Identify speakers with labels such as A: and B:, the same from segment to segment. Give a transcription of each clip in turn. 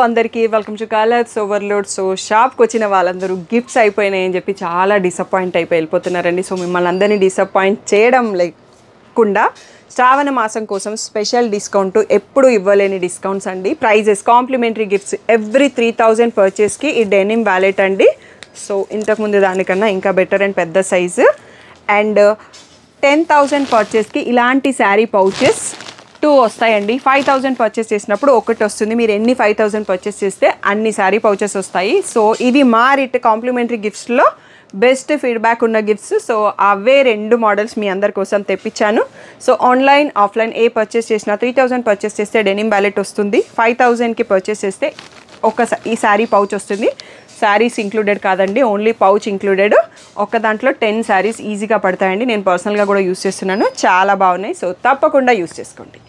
A: అందరికీ welcome to colours overload. So షాప్కి వచ్చిన వాళ్ళందరూ గిఫ్ట్స్ అయిపోయినాయని చెప్పి చాలా డిసప్పాయింట్ అయిపోయి వెళ్ళిపోతున్నారండి. సో మిమ్మల్ని అందరినీ డిసప్పాయింట్ చేయడం లేకుండా శ్రావణ మాసం కోసం స్పెషల్ డిస్కౌంట్, ఎప్పుడు ఇవ్వలేని డిస్కౌంట్స్ అండి. ప్రైజెస్ కాంప్లిమెంటరీ గిఫ్ట్స్ ఎవ్రీ 3000 పర్చేస్కి ఈ డెనిమ్ వ్యాలెట్ అండి. సో ఇంతకుముందు దానికన్నా ఇంకా బెటర్ అండ్ పెద్ద సైజు. అండ్ 10,000 పర్చేస్కి ఇలాంటి శారీ పౌచెస్ 2 వస్తాయండి. 5,000 పర్చేస్ చేసినప్పుడు ఒకటి వస్తుంది. మీరు ఎన్ని 5,000 పర్చేస్ చేస్తే అన్ని శారీ పౌచెస్ వస్తాయి. సో ఇవి మా కాంప్లిమెంటరీ గిఫ్ట్స్లో బెస్ట్ ఫీడ్బ్యాక్ ఉన్న గిఫ్ట్స్. సో అవే 2 మోడల్స్ మీ అందరి కోసం తెప్పించాను. సో ఆన్లైన్ ఆఫ్లైన్ ఏ పర్చేస్ చేసినా 3,000 పర్చేస్ చేస్తే డెనిమ్ వ్యాలెట్ వస్తుంది. 5,000కి పర్చేస్ చేస్తే ఈ శారీ పౌచ్ వస్తుంది. శారీస్ ఇంక్లూడెడ్ కాదండి, ఓన్లీ పౌచ్ ఇంక్లూడెడ్. ఒక దాంట్లో 10 శారీస్ ఈజీగా పడతాయండి. నేను పర్సనల్గా కూడా యూస్ చేస్తున్నాను, చాలా బాగున్నాయి. సో తప్పకుండా యూస్ చేసుకోండి.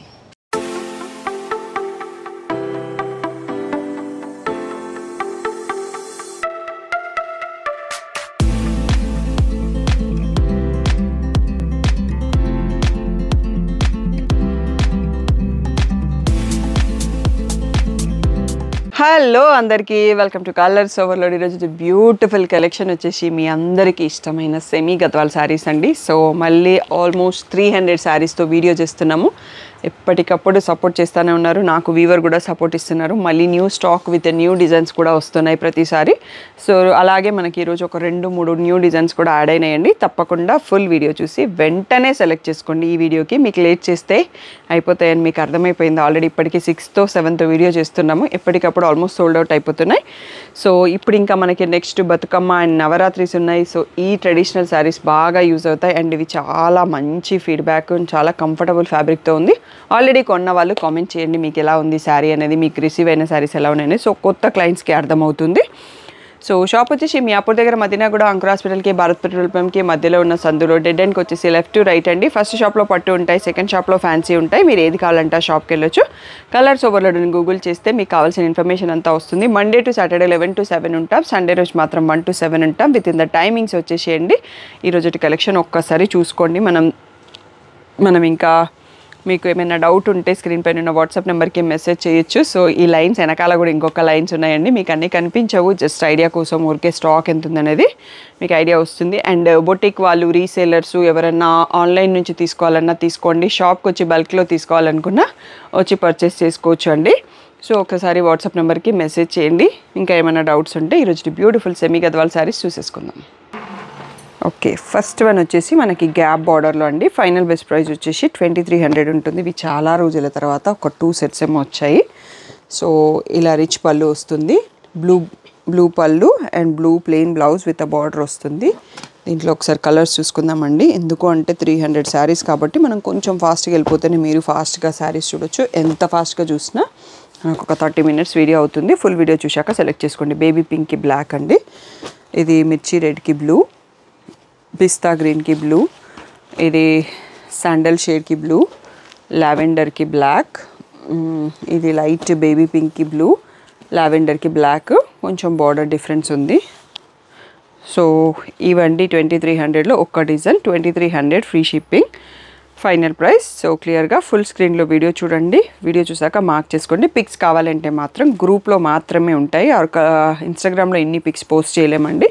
A: హలో అందరికీ వెల్కమ్ టు కలర్స్ ఓవర్లోడ్. ఈరోజు బ్యూటిఫుల్ కలెక్షన్ వచ్చేసి మీ అందరికీ ఇష్టమైన సెమీ గద్వాల్ శారీస్ అండి. సో మళ్ళీ ఆల్మోస్ట్ 300 శారీస్తో వీడియో చేస్తున్నాము. ఎప్పటికప్పుడు సపోర్ట్ చేస్తూనే ఉన్నారు, నాకు వీవర్ కూడా సపోర్ట్ ఇస్తున్నారు. మళ్ళీ new stock with new designs కూడా వస్తున్నాయి ప్రతిసారి. సో అలాగే మనకి ఈరోజు ఒక 2-3 న్యూ డిజైన్స్ కూడా యాడ్ అయినాయండి. తప్పకుండా ఫుల్ వీడియో చూసి వెంటనే సెలెక్ట్ చేసుకోండి. ఈ వీడియోకి మీకు లేట్ చేస్తే అయిపోతాయని మీకు అర్థమైపోయింది. ఆల్రెడీ ఇప్పటికీ 6th 7th వీడియో చేస్తున్నాము. ఎప్పటికప్పుడు ఆల్మోస్ట్ సోల్డ్ అవుట్ అయిపోతున్నాయి. సో ఇప్పుడు ఇంకా మనకి నెక్స్ట్ బతుకమ్మ అండ్ నవరాత్రిస్ ఉన్నాయి. సో ఈ ట్రెడిషనల్ శారీస్ బాగా యూజ్ అవుతాయి. అండ్ ఇవి చాలా మంచి ఫీడ్బ్యాక్, చాలా కంఫర్టబుల్ ఫ్యాబ్రిక్తో ఉంది. ఆల్రెడీ కొన్న వాళ్ళు కామెంట్ చేయండి మీకు ఎలా ఉంది శారీ అనేది, మీకు రిసీవ్ అయిన శారీస్ ఎలా ఉన్నాయి. సో కొత్త క్లయింట్స్కి అర్థమవుతుంది. సో షాప్ వచ్చేసి మియాపూర్ దగ్గర మదీనాగూడ అంకుర్ హాస్పిటల్కి భారత్ పెట్రోల్ పంప్కి మధ్యలో ఉన్న సందులో డెడ్ ఎండ్కి వచ్చేసి లెఫ్ట్ టు రైట్ అండి. ఫస్ట్ షాప్లో పట్టు ఉంటాయి, సెకండ్ షాప్లో ఫ్యాన్సీ ఉంటాయి. మీరు ఏది కావాలంటే ఆ షాప్కి వెళ్ళొచ్చు. కలర్స్ ఓవర్లోడ్ని గూగుల్ చేస్తే మీకు కావాల్సిన ఇన్ఫర్మేషన్ అంతా వస్తుంది. మండే టు సాటర్డే 11 to 7 ఉంటాం. సండే రోజు మాత్రం 1 to 7 ఉంటాం. విత్ ఇన్ ద టైమింగ్స్ వచ్చేసేయండి. ఈరోజు కలెక్షన్ ఒక్కసారి చూసుకోండి. మనం ఇంకా మీకు ఏమైనా డౌట్ ఉంటే స్క్రీన్ పైన ఉన్న వాట్సాప్ నెంబర్కి మెసేజ్ చేయొచ్చు. సో ఈ లైన్స్ వెనకాల కూడా ఇంకొక లైన్స్ ఉన్నాయండి. మీకు అన్నీ కనిపించవు, జస్ట్ ఐడియా కోసం ఊరికే స్టాక్ ఎంత ఉందనేది మీకు ఐడియా వస్తుంది. అండ్ బొటిక్ వాళ్ళు, రీసేలర్స్ ఎవరైనా ఆన్లైన్ నుంచి తీసుకోవాలన్నా తీసుకోండి. షాప్కి వచ్చి బల్క్లో తీసుకోవాలనుకున్నా వచ్చి పర్చేస్ చేసుకోవచ్చు అండి. సో ఒకసారి వాట్సాప్ నెంబర్కి మెసేజ్ చేయండి. ఇంకా ఏమైనా డౌట్స్ ఉంటే ఈరోజు బ్యూటిఫుల్ సెమీ గద్వాల్ శారీస్ చూసేసుకుందాం. ఓకే, ఫస్ట్ వన్ వచ్చేసి మనకి గ్యాప్ బార్డర్లో అండి. ఫైనల్ బెస్ట్ ప్రైస్ వచ్చేసి 2,300 ఉంటుంది. ఇవి చాలా రోజుల తర్వాత ఒక 2 sets ఏమో వచ్చాయి. సో ఇలా రిచ్ పళ్ళు వస్తుంది, బ్లూ పళ్ళు and blue plain blouse with a border వస్తుంది. దీంట్లో ఒకసారి కలర్స్ చూసుకుందామండి. ఎందుకు అంటే 300 శారీస్ కాబట్టి మనం కొంచెం ఫాస్ట్గా వెళ్ళిపోతేనే మీరు ఫాస్ట్గా శారీస్ చూడొచ్చు. ఎంత ఫాస్ట్గా చూసినా నాకు ఒక 30 minutes వీడియో అవుతుంది. ఫుల్ వీడియో చూశాక సెలెక్ట్ చేసుకోండి. బేబీ పింక్కి బ్లాక్ అండి, ఇది మిర్చి రెడ్కి బ్లూ, పిస్తా గ్రీన్కి బ్లూ, ఇది శాండల్ షేడ్కి బ్లూ, లావెండర్కి బ్లాక్, ఇది లైట్ బేబీ పింక్కి బ్లూ, లావెండర్కి బ్లాక్. కొంచెం బార్డర్ డిఫరెన్స్ ఉంది. సో ఇవండి 2,300లో ఒక్క design. 2,300 free shipping, final price. So క్లియర్గా ఫుల్ స్క్రీన్లో వీడియో చూడండి. వీడియో చూసాక మార్క్ చేసుకోండి. పిక్స్ కావాలంటే మాత్రం గ్రూప్లో మాత్రమే ఉంటాయి. ఇన్స్టాగ్రామ్లో ఇన్ని పిక్స్ పోస్ట్ చేయలేమండి.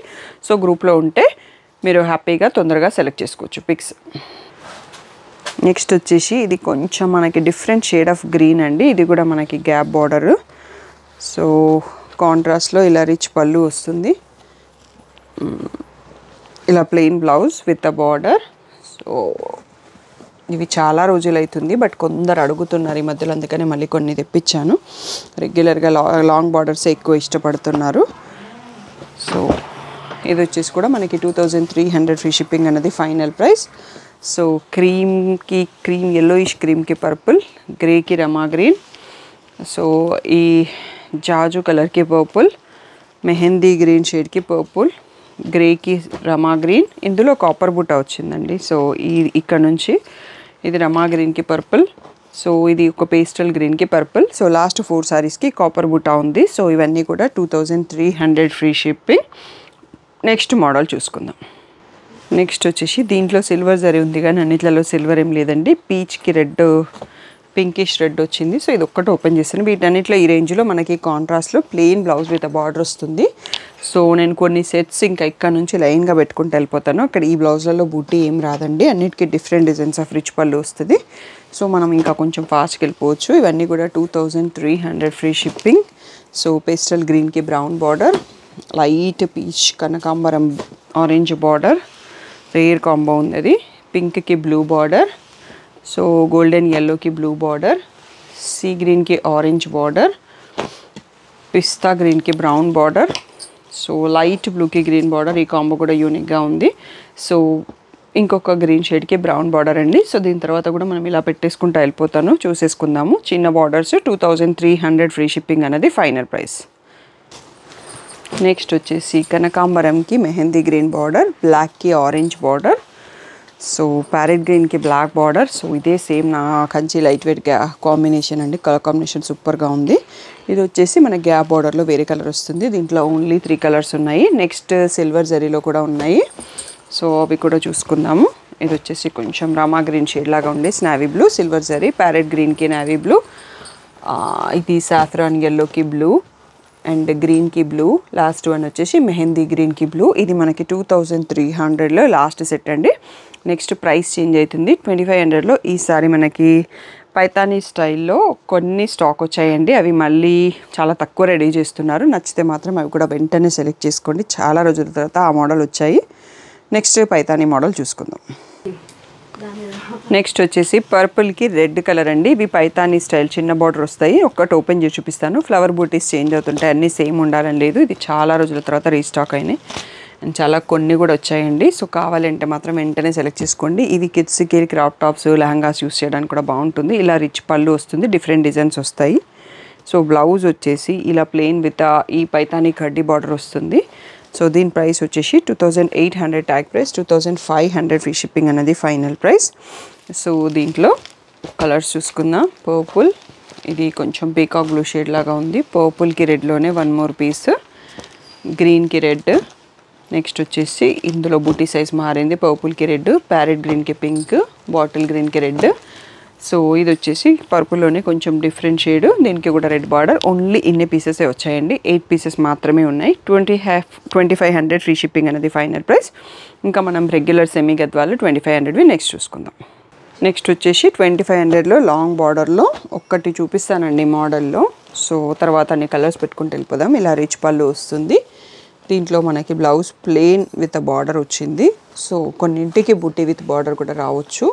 A: సో గ్రూప్లో ఉంటే మీరు హ్యాపీగా తొందరగా సెలెక్ట్ చేసుకోవచ్చు పిక్స్. నెక్స్ట్ వచ్చేసి ఇది కొంచెం మనకి డిఫరెంట్ షేడ్ ఆఫ్ గ్రీన్ అండి. ఇది కూడా మనకి గ్యాప్ బార్డర్. సో కాంట్రాస్ట్లో ఇలా రిచ్ పళ్ళు వస్తుంది, ఇలా plain blouse with a border. So ఇవి చాలా రోజులు అవుతుంది, బట్ కొందరు అడుగుతున్నారు ఈ మధ్యలో, అందుకని మళ్ళీ కొన్ని తెప్పించాను. రెగ్యులర్గా లాంగ్ బార్డర్స్ ఎక్కువ ఇష్టపడుతున్నారు. సో ఇది వచ్చేసి కూడా మనకి 2,300 ఫ్రీ షిప్పింగ్ అనేది final price. So cream yellowish క్రీమ్కి పర్పుల్, గ్రేకి రమా గ్రీన్, సో ఈ జాజు కలర్కి పర్పుల్, మెహందీ గ్రీన్ షేడ్కి పర్పుల్, గ్రేకి రమా గ్రీన్. ఇందులో కాపర్ బుట్ట వచ్చిందండి. సో ఇక్కడ నుంచి ఇది రమా గ్రీన్కి పర్పుల్, సో ఇది ఒక పేస్టల్ గ్రీన్కి పర్పుల్. సో లాస్ట్ 4 శారీస్కి కాపర్ బుట్ట ఉంది. సో ఇవన్నీ కూడా 2,300 ఫ్రీ షిప్పింగ్. నెక్స్ట్ మోడల్ చూసుకుందాం. నెక్స్ట్ వచ్చేసి దీంట్లో సిల్వర్ జరీ ఉంది కానీ అన్నిట్లలో సిల్వర్ ఏం లేదండి. పీచ్కి రెడ్ పింకిష్ రెడ్ వచ్చింది. సో ఇది ఒక్కటి ఓపెన్ చేస్తాను. వీటన్నిటిలో ఈ రేంజ్లో మనకి కాంట్రాస్ట్లో ప్లెయిన్ బ్లౌజ్ విత్ బార్డర్ వస్తుంది. సో నేను కొన్ని సెట్స్ ఇంకా ఇక్కడ నుంచి లైన్గా పెట్టుకుంటూ వెళ్ళిపోతాను. అక్కడ ఈ బ్లౌజ్లలో బూటీ ఏం రాదండి, అన్నిటికీ డిఫరెంట్ డిజైన్స్ ఆఫ్ రిచ్ పళ్ళు వస్తుంది. సో మనం ఇంకా కొంచెం ఫాస్ట్కి వెళ్ళిపోవచ్చు. ఇవన్నీ కూడా 2300 ఫ్రీ షిప్పింగ్. సో పేస్టల్ గ్రీన్కి బ్రౌన్ బార్డర్, లైట్ పీచ్ కనకాంబరం ఆరెంజ్ బార్డర్, రేర్ కాంబో ఉంది అది, పింక్కి బ్లూ బార్డర్, సో గోల్డెన్ ఎల్లోకి బ్లూ బార్డర్, సీ గ్రీన్కి ఆరెంజ్ బార్డర్, పిస్తా గ్రీన్కి బ్రౌన్ బార్డర్, సో లైట్ బ్లూకి గ్రీన్ బార్డర్. ఈ కాంబో కూడా యూనిక్గా ఉంది. సో ఇంకొక గ్రీన్ షేడ్కి బ్రౌన్ బార్డర్ అండి. సో దీని తర్వాత కూడా మనం ఇలా పెట్టేసుకుంటూ వెళ్ళిపోతాను, చూసేసుకుందాము. చిన్న బార్డర్స్ 2300 ఫ్రీ షిప్పింగ్ అనేది ఫైనల్ ప్రైస్. నెక్స్ట్ వచ్చేసి కనకాంబరంకి మెహందీ గ్రీన్ బార్డర్, బ్లాక్కి ఆరెంజ్ బార్డర్, సో ప్యారెట్ గ్రీన్కి బ్లాక్ బార్డర్. సో ఇదే సేమ్ నా కంచి లైట్ వెయిట్ కాంబినేషన్ అండి. కలర్ కాంబినేషన్ సూపర్గా ఉంది. ఇది వచ్చేసి మన గ్యాప్ బార్డర్లో వేరే కలర్ వస్తుంది. దీంట్లో ఓన్లీ 3 కలర్స్ ఉన్నాయి. నెక్స్ట్ సిల్వర్ జరీలో కూడా ఉన్నాయి. సో అవి కూడా చూసుకుందాము. ఇది వచ్చేసి కొంచెం రామా గ్రీన్ షేడ్ లాగా ఉండే navy blue, silver zari, parrot గ్రీన్కి నావీ బ్లూ, ఇది సాఫ్రాన్ ఎల్లోకి బ్లూ అండ్ గ్రీన్కి బ్లూ, లాస్ట్ వన్ వచ్చేసి మెహందీ గ్రీన్కి బ్లూ. ఇది మనకి 2300లో లాస్ట్ సెట్ అండి. నెక్స్ట్ ప్రైస్ చేంజ్ అవుతుంది 2500లో. ఈసారి మనకి పైతానీ స్టైల్లో కొన్ని స్టాక్ వచ్చాయండి. అవి మళ్ళీ చాలా తక్కువ రెడీ చేస్తున్నారు. నచ్చితే మాత్రం అవి కూడా వెంటనే సెలెక్ట్ చేసుకోండి. చాలా రోజుల తర్వాత ఆ మోడల్ వచ్చాయి. నెక్స్ట్ పైతానీ మోడల్ చూసుకుందాం. నెక్స్ట్ వచ్చేసి పర్పుల్కి రెడ్ కలర్ అండి. ఇవి పైతానీ స్టైల్ చిన్న బార్డర్ వస్తాయి. ఒక్కటి ఓపెన్ చేసి చూపిస్తాను. ఫ్లవర్ బూటీస్ చేంజ్ అవుతుంటాయి, అన్నీ సేమ్ ఉండాలని లేదు. ఇది చాలా రోజుల తర్వాత రీస్టాక్ అయినాయి అండ్ చాలా కొన్ని కూడా వచ్చాయండి. సో కావాలంటే మాత్రం వెంటనే సెలెక్ట్ చేసుకోండి. ఇవి కిడ్స్కి క్రాప్ టాప్స్ లెహంగాస్ యూస్ చేయడానికి కూడా బాగుంటుంది. ఇలా రిచ్ పళ్ళు వస్తుంది, డిఫరెంట్ డిజైన్స్ వస్తాయి. సో బ్లౌజ్ వచ్చేసి ఇలా ప్లెయిన్ విత్ ఈ పైతానీ కడ్డీ బార్డర్ వస్తుంది. సో దీని ప్రైస్ వచ్చేసి 2800 ట్యాగ్ ప్రైస్, 2500 ఫ్రీ షిప్పింగ్ అనేది ఫైనల్ ప్రైస్. సో దీంట్లో కలర్స్ చూసుకుందాం. పర్పుల్, ఇది కొంచెం పీకాక్ బ్లూ షేడ్ లాగా ఉంది. పర్పుల్కి రెడ్లోనే 1 మోర్ పీస్, గ్రీన్కి రెడ్. నెక్స్ట్ వచ్చేసి ఇందులో బూటీ సైజ్ మారింది. పర్పుల్కి రెడ్, ప్యారెట్ గ్రీన్కి పింక్, బాటిల్ గ్రీన్కి రెడ్. సో ఇది వచ్చేసి పర్పుల్లోనే కొంచెం డిఫరెంట్ షేడ్, దీనికి కూడా రెడ్ బార్డర్. ఓన్లీ ఇన్ని పీసెసే వచ్చాయండి, 8 పీసెస్ మాత్రమే ఉన్నాయి. 2500 ఫ్రీ షిప్పింగ్ అనేది ఫైనల్ ప్రైస్. ఇంకా మనం రెగ్యులర్ సెమీ గద్వాలు 2500వి నెక్స్ట్ చూసుకుందాం. నెక్స్ట్ వచ్చేసి 2500లో లాంగ్ బార్డర్లో ఒక్కటి చూపిస్తానండి మోడల్లో. సో తర్వాత అన్ని కలర్స్ పెట్టుకుంటూ వెళ్ళిపోదాం. ఇలా రిచ్ పళ్ళు వస్తుంది. దీంట్లో మనకి బ్లౌజ్ ప్లెయిన్ విత్ బార్డర్ వచ్చింది. సో కొన్నింటికి బుట్టి విత్ బార్డర్ కూడా రావచ్చు.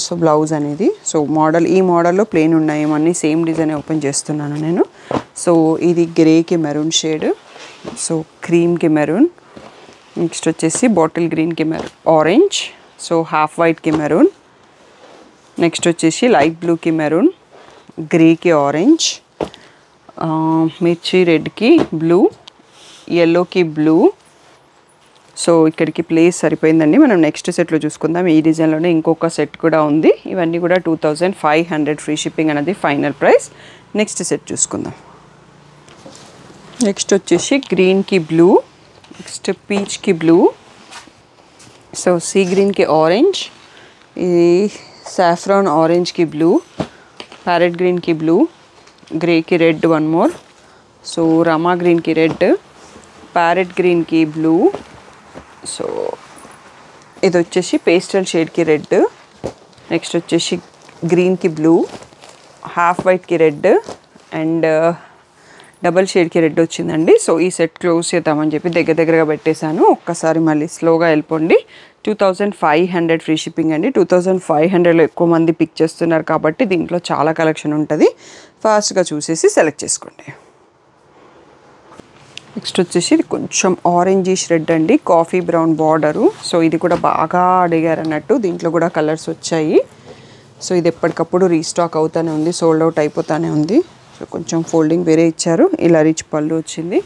A: సో బ్లౌజ్ అనేది సో మోడల్, ఈ మోడల్లో ప్లెయిన్ ఉన్నాయి, అన్నీ సేమ్ డిజైన్ ఓపెన్ చేస్తున్నాను నేను. సో ఇది గ్రేకి మెరూన్ షేడ్, సో క్రీమ్కి మెరూన్. నెక్స్ట్ వచ్చేసి బాటిల్ గ్రీన్కి ఆరెంజ్, సో హాఫ్ వైట్కి మెరూన్. నెక్స్ట్ వచ్చేసి లైట్ బ్లూకి మెరూన్, గ్రేకి ఆరెంజ్, మిర్చి రెడ్కి బ్లూ, ఎల్లోకి బ్లూ. సో ఇక్కడికి ప్లేస్ సరిపోయిందండి. మనం నెక్స్ట్ సెట్లో చూసుకుందాం. ఈ డిజైన్లోనే ఇంకొక సెట్ కూడా ఉంది. ఇవన్నీ కూడా 2500 ఫ్రీ షిప్పింగ్ అనేది ఫైనల్ ప్రైస్. నెక్స్ట్ సెట్ చూసుకుందాం. నెక్స్ట్ వచ్చేసి గ్రీన్కి బ్లూ, నెక్స్ట్ పీచ్కి బ్లూ, సో సీ గ్రీన్కి ఆరెంజ్, ఇది సాఫ్రాన్ ఆరెంజ్కి బ్లూ, ప్యారెట్ గ్రీన్కి బ్లూ, గ్రేకి రెడ్ 1 మోర్, సో రమా గ్రీన్కి రెడ్, ప్యారెట్ గ్రీన్కి బ్లూ, సో ఇది వచ్చేసి పేస్టల్ షేడ్కి రెడ్. నెక్స్ట్ వచ్చేసి గ్రీన్కి బ్లూ, హాఫ్ వైట్కి రెడ్ అండ్ డబల్ షేడ్కి రెడ్ వచ్చిందండి. సో ఈ సెట్ క్లోజ్ చేద్దామని చెప్పి దగ్గరగా పెట్టేశాను. ఒక్కసారి మళ్ళీ స్లోగా వెళ్ళిపోండి. 2500 ఫ్రీ షిప్పింగ్ అండి. 2500లో ఎక్కువ మంది పిక్ చేస్తున్నారు కాబట్టి దీంట్లో చాలా కలెక్షన్ ఉంటుంది. ఫాస్ట్గా చూసేసి సెలెక్ట్ చేసుకోండి. నెక్స్ట్ వచ్చేసి ఇది కొంచెం ఆరెంజిష్ రెడ్ అండి, కాఫీ బ్రౌన్ బార్డరు. సో ఇది కూడా బాగా అడిగారు అన్నట్టు. దీంట్లో కూడా కలర్స్ వచ్చాయి. సో ఇది ఎప్పటికప్పుడు రీస్టాక్ అవుతూనే ఉంది, సోల్డ్ అవుట్ అయిపోతూనే ఉంది. సో కొంచెం ఫోల్డింగ్ వేరే ఇచ్చారు. ఇలా రిచ్ పళ్ళు వచ్చింది.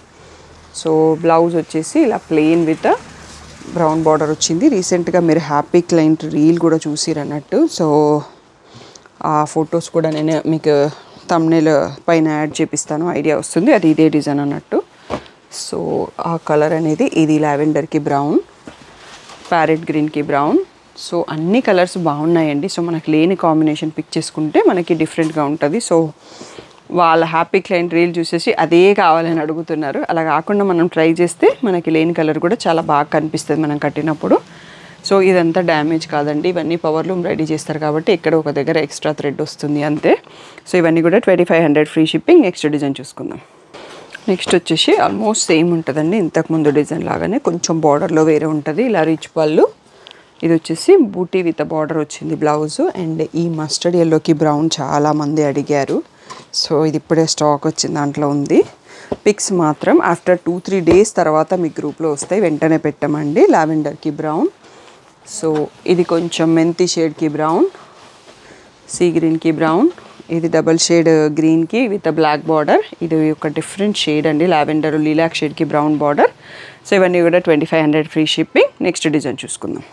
A: సో బ్లౌజ్ వచ్చేసి ఇలా ప్లెయిన్ విత్ బ్రౌన్ బార్డర్ వచ్చింది. రీసెంట్గా మీరు హ్యాపీ క్లయింట్ రీల్ కూడా చూసిరు అన్నట్టు. సో ఆ ఫొటోస్ కూడా నేను మీకు థంబ్నెయిల్ పైన యాడ్ చేపిస్తాను, ఐడియా వస్తుంది. అది ఇదే డిజైన్ అన్నట్టు. సో ఆ కలర్ అనేది ఇది లావెండర్కి బ్రౌన్, ప్యారెట్ గ్రీన్కి బ్రౌన్, సో అన్ని కలర్స్ బాగున్నాయండి. సో మనకు లేని కాంబినేషన్ పిక్ చేసుకుంటే మనకి డిఫరెంట్గా ఉంటుంది. సో వాళ్ళ హ్యాపీ క్లయింట్ రీల్ చూసేసి అదే కావాలని అడుగుతున్నారు. అలా కాకుండా మనం ట్రై చేస్తే మనకి లేని కలర్ కూడా చాలా బాగా కనిపిస్తుంది మనం కట్టినప్పుడు. సో ఇదంతా డ్యామేజ్ కాదండి, ఇవన్నీ పవర్ లూమ్ రెడీ చేస్తారు కాబట్టి ఇక్కడ ఒక దగ్గర ఎక్స్ట్రా థ్రెడ్ వస్తుంది అంతే. సో ఇవన్నీ కూడా 2500 ఫ్రీ షిప్పింగ్. నెక్స్ట్ డిజైన్ చూసుకుందాం. నెక్స్ట్ వచ్చేసి ఆల్మోస్ట్ సేమ్ ఉంటుందండి, ఇంతకుముందు డిజైన్ లాగానే, కొంచెం బార్డర్లో వేరే ఉంటుంది. ఇలా రిచ్ పళ్ళు, ఇది వచ్చేసి బూటీ విత్ బార్డర్ వచ్చింది బ్లౌజు. అండ్ ఈ మస్టర్డ్ ఎల్లోకి బ్రౌన్ చాలామంది అడిగారు. సో ఇది ఇప్పుడే స్టాక్ వచ్చింది, దాంట్లో ఉంది. పిక్స్ మాత్రం ఆఫ్టర్ 2-3 డేస్ తర్వాత మీ గ్రూప్లో వస్తాయి, వెంటనే పెట్టమండి. లావెండర్కి బ్రౌన్, సో ఇది కొంచెం మెంతి షేడ్కి బ్రౌన్, సీ గ్రీన్కి బ్రౌన్, ఇది డబల్ షేడ్ గ్రీన్కి విత్ బ్లాక్ బార్డర్. ఇది ఒక డిఫరెంట్ షేడ్ అండి, లావెండర్ లీలాక్ షేడ్కి బ్రౌన్ బార్డర్. సో ఇవన్నీ కూడా 2500 ఫ్రీ షిప్పింగ్. నెక్స్ట్ డిజైన్ చూసుకుందాం.